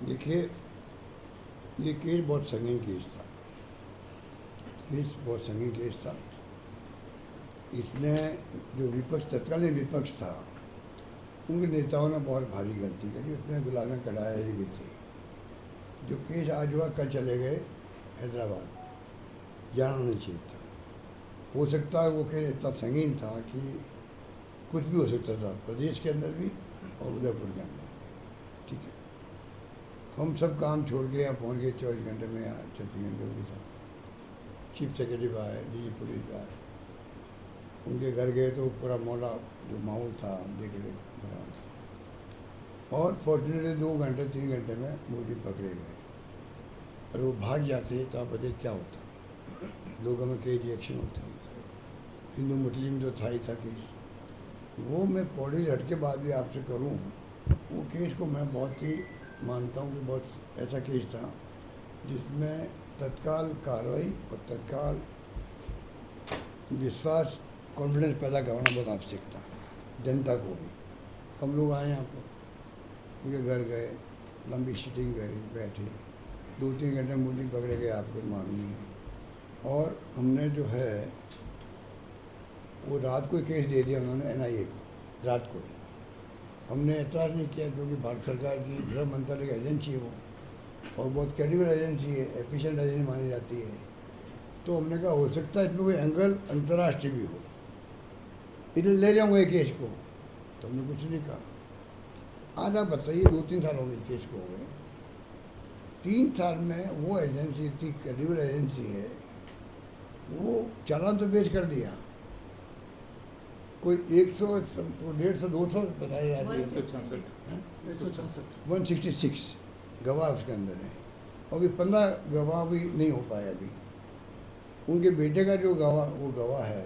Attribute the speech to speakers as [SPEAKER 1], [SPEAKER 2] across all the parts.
[SPEAKER 1] देखिए, ये केस बहुत संगीन केस था। केस बहुत संगीन केस था। इसने जो विपक्ष, तत्कालीन विपक्ष था, उनके नेताओं ने बहुत भारी गलती करी। उसने गुलामें कढ़ाई भी थी। जो केस आज हुआ, कल चले गए हैदराबाद, जाना नहीं चाहिए था। हो सकता है वो केस इतना संगीन था कि कुछ भी हो सकता था, प्रदेश के अंदर भी और उदयपुर के अंदर। ठीक है, हम सब काम छोड़ के यहाँ पहुँच गए 24 घंटे में। यहाँ छत्तीसगढ़ जो भी था, चीफ सेक्रेटरी भी आए, डीजी पुलिस भी आए। उनके घर गए तो पूरा मोहल्ला जो माहौल था देख रहे बना था। और फॉर्चुनेटली 2 घंटे 3 घंटे में मोदी पकड़े गए। अगर वो भाग जाते तो आप बताइए क्या होता, लोगों में कई रिएक्शन होती। हिंदू मुस्लिम जो था ही था केस, वो मैं पौड़ी हट के बाद भी आपसे करूँ, वो केस को मैं बहुत ही मानता हूँ कि बहुत ऐसा केस था जिसमें तत्काल कार्रवाई और तत्काल विश्वास, कॉन्फिडेंस पैदा करना बहुत आवश्यक था जनता को भी। हम लोग आए यहाँ पर, उनके घर गए, लंबी सीटिंग करी, बैठे 2-3 घंटे मुझे पकड़े गए, आपको मालूम नहीं है। और हमने जो है वो रात को केस दे दिया उन्होंने NIA को, रात को। हमने एतराज़ नहीं किया क्योंकि भारत सरकार की गृह मंत्रालय की एजेंसी है वो, और बहुत क्रेडिबल एजेंसी है, एफिशिएंट एजेंसी मानी जाती है। तो हमने कहा हो सकता है इसमें कोई एंगल अंतर्राष्ट्रीय भी हो, इधर ले जाऊँगा ये केस को। तो हमने कुछ नहीं कहा। आज आप बताइए, 2-3 साल हो गए केस को, हो गए 3 साल में वो एजेंसी इतनी क्रेडिबल एजेंसी है, वो चालान तो पेश कर दिया। कोई 100, 150, 200 बताया जा रही है, 166 गवाह उसके अंदर है। अभी 15 गवाह भी नहीं हो पाए अभी। उनके बेटे का जो गवाह, वो गवाह है,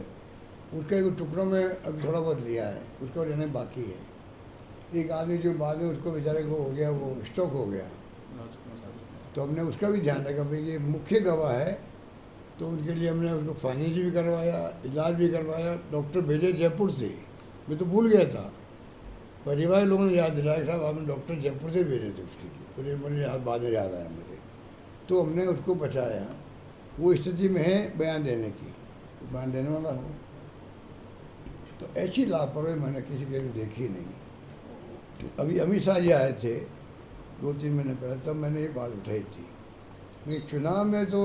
[SPEAKER 1] उसका एक टुकड़ों में अब थोड़ा बहुत लिया है, उसको लेने बाकी है। एक आदमी जो बाद में उसको बेचारे को हो गया, वो स्ट्रोक हो गया, तो हमने उसका भी ध्यान रखा भाई ये मुख्य गवाह है। तो उनके लिए हमने उसको फाइनेंस भी करवाया, इलाज भी करवाया, डॉक्टर भेजे जयपुर से। मैं तो भूल गया था, परिवार लोगों ने याद दिलाया, साहब आपने डॉक्टर जयपुर से भेजे थे उसके लिए। फिर मुझे याद, बाद में याद आया मुझे। तो हमने उसको बचाया। वो स्थिति में है बयान देने की, बयान देने वाला हो। तो ऐसी लापरवाही मैंने किसी के देखी नहीं। अभी अमित शाह जी आए थे 2-3 महीने पहले, तब मैंने ये बात उठाई थी कि चुनाव में तो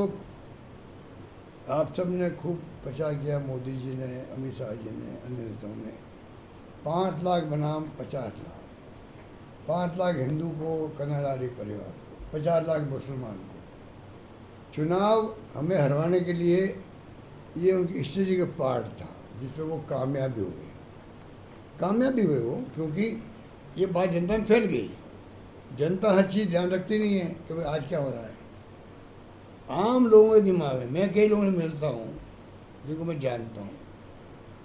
[SPEAKER 1] आप सब ने खूब प्रचार किया, मोदी जी ने, अमित शाह जी ने, अन्य नेताओं ने। 5 लाख बनाम 50 लाख, 5 लाख हिंदू को, कन्याधारी परिवार को, 50 लाख मुसलमान को। चुनाव हमें हरवाने के लिए ये उनकी स्ट्रेटजी का पार्ट था, जिसमें वो कामयाब भी हुए। कामयाब भी हुए वो, क्योंकि ये बात जनता में फैल गई। जनता हर चीज़ ध्यान रखती नहीं है कि भाई आज क्या हो रहा है। आम लोगों के दिमाग में, मैं कई लोगों से मिलता हूँ जिनको मैं जानता हूँ,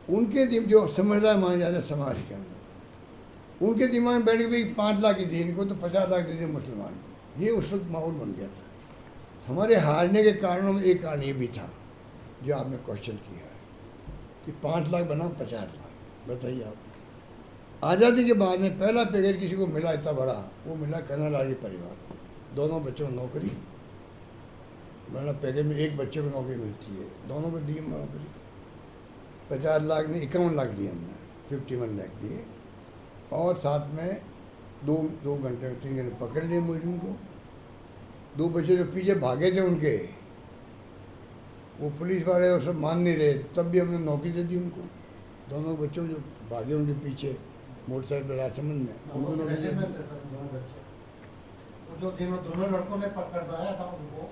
[SPEAKER 1] उनके जो समझदार माने जाते हैं समाज के अंदर, उनके दिमाग में बैठ के भाई 5 लाख ही दी इनको, तो 50 लाख दे दिए मुसलमान को। ये उस वक्त माहौल बन गया था। हमारे हारने के कारणों में एक कारण ये भी था जो आपने क्वेश्चन किया है कि 5 लाख बनाम 50 लाख। बताइए आप, आज़ादी के बाद में पहला पैकेज किसी को मिला इतना बड़ा, वो मिला कन्याधारी परिवार को। दोनों बच्चों को नौकरी, बड़ा पैकेज में एक बच्चे को नौकरी मिलती है, दोनों को दी नौकरी। 50 लाख ने 51 लाख दिए हमने, 51 लाख दिए। और साथ में 2 घंटे 3 घंटे पकड़ लिए मुजरिम को। 2 बच्चे जो पीछे भागे थे उनके, वो पुलिस वाले और सब मान नहीं रहे, तब भी हमने नौकरी दे दी उनको। दोनों बच्चों जो भागे उनके पीछे मोटरसाइकिल पर राजसमंद में, उनको नौकरी दे दी।
[SPEAKER 2] जो दोनों लड़कों ने पकड़वाया था उनको,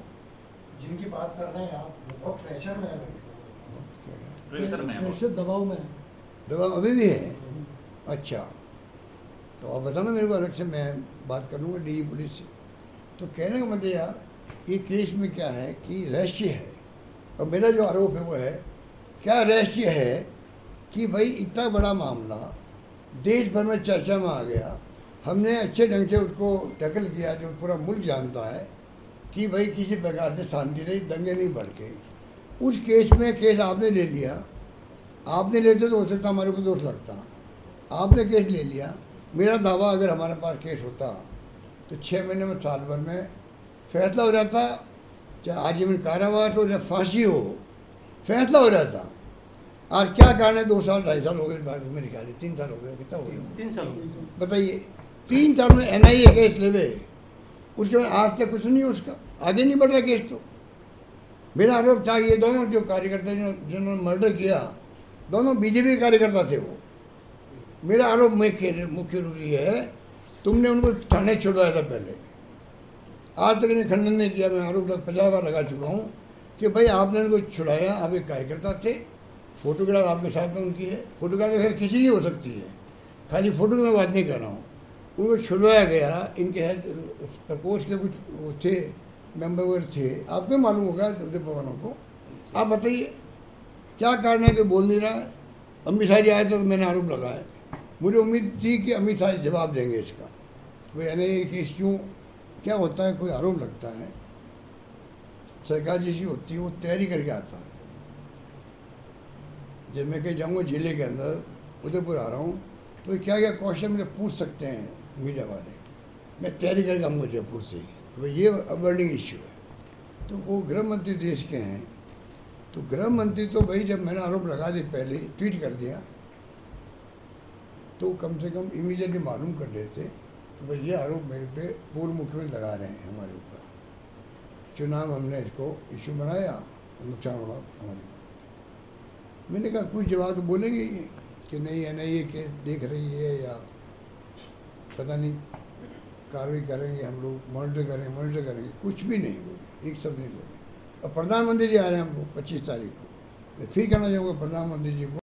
[SPEAKER 2] जिनकी बात कर रहे हैं आप, बहुत प्रेशर में है,
[SPEAKER 3] प्रेशर दबाव में है।
[SPEAKER 1] दबाव अभी भी है? अच्छा, तो आप बताना मेरे को, अलग से मैं बात करूँगा DG पुलिस से। तो कहने का मतलब यार, ये केस में क्या है कि रहस्य है। और मेरा जो आरोप है वो है, क्या रहस्य है कि भाई इतना बड़ा मामला देश भर में चर्चा में आ गया, हमने अच्छे ढंग से उसको टैकल किया, जो पूरा मुल्क जानता है कि भाई किसी प्रकार से शांति रही, दंगे नहीं भड़के। उस केस में केस आपने ले लिया, आपने लेते तो हो सकता हमारे ऊपर दोष लगता, आपने केस ले लिया। मेरा दावा, अगर हमारे पास केस होता तो 6 महीने में, साल भर में फैसला हो जाता, चाहे आजीवन कारावास हो या फांसी हो, फैसला हो जाता। आज क्या कारण है 2 साल 2.5 साल हो गए बाद में निकाले, 3 साल हो गए, कितना हो गया?
[SPEAKER 3] 3 साल हो गए।
[SPEAKER 1] बताइए, 3 साल में NIA केस लेवे, उसके बाद आज तक कुछ नहीं, उसका आगे नहीं बढ़ रहा केस। तो मेरा आरोप था ये दोनों जो कार्यकर्ता जिन्होंने मर्डर किया, दोनों BJP कार्यकर्ता थे। वो मेरा आरोप मुख्य रूप ये है, तुमने उनको थाने छुड़वाया था पहले, आज तक इन्हें खंडन नहीं किया। मैं आरोप 50 बार लगा चुका हूँ कि भाई आपने इनको छुड़ाया, आप एक कार्यकर्ता थे, फोटोग्राफ आपके साथ में उनकी है, फोटोग्राफ खैर किसी की हो सकती है, खाली फोटो की मैं बात नहीं कर रहा हूँ। उनको छुड़वाया गया, इनके हेड प्रकोष्ठ के कुछ वो थे, मेंबर थे, आपको मालूम होगा उदय पवारों को। आप बताइए क्या कारण है कि बोल नहीं रहा है? अमित शाह जी आए तो मैंने आरोप लगाया, मुझे उम्मीद थी कि अमित शाह जवाब देंगे इसका, भाई NIA केस क्यों, क्या होता है, कोई आरोप लगता है, सरकार जैसी होती है वो तैयारी करके आता है। जब मैं कहीं जाऊँगा जिले के अंदर, उदयपुर आ रहा हूँ, तो क्या क्या क्वेश्चन मुझे पूछ सकते हैं मीडिया वाले, मैं तैयारी करके आऊँगा जयपुर से ही, तो भाई ये बर्निंग इश्यू है। तो वो गृह मंत्री देश के हैं, तो गृह मंत्री तो भाई जब मैंने आरोप लगा दिए, पहले ट्वीट कर दिया, तो कम से कम इमीडिएटली मालूम कर लेते तो भाई ये आरोप मेरे पे पूर्व मुख्यमंत्री लगा रहे हैं हमारे ऊपर, चुनाव हमने इसको इशू बनाया, नुकसान होगा हमारे। मैंने कहा कुछ जवाब तो बोलेंगे ये कि नहीं NIA के देख रही है या पता नहीं कार्रवाई करेंगे, हम लोग मॉनिटर करेंगे, कुछ भी नहीं बोले, एक शब्द नहीं बोले। अब प्रधानमंत्री जी आ रहे हैं हमको 25 तारीख को, मैं फिर कहना चाहूँगा प्रधानमंत्री जी को,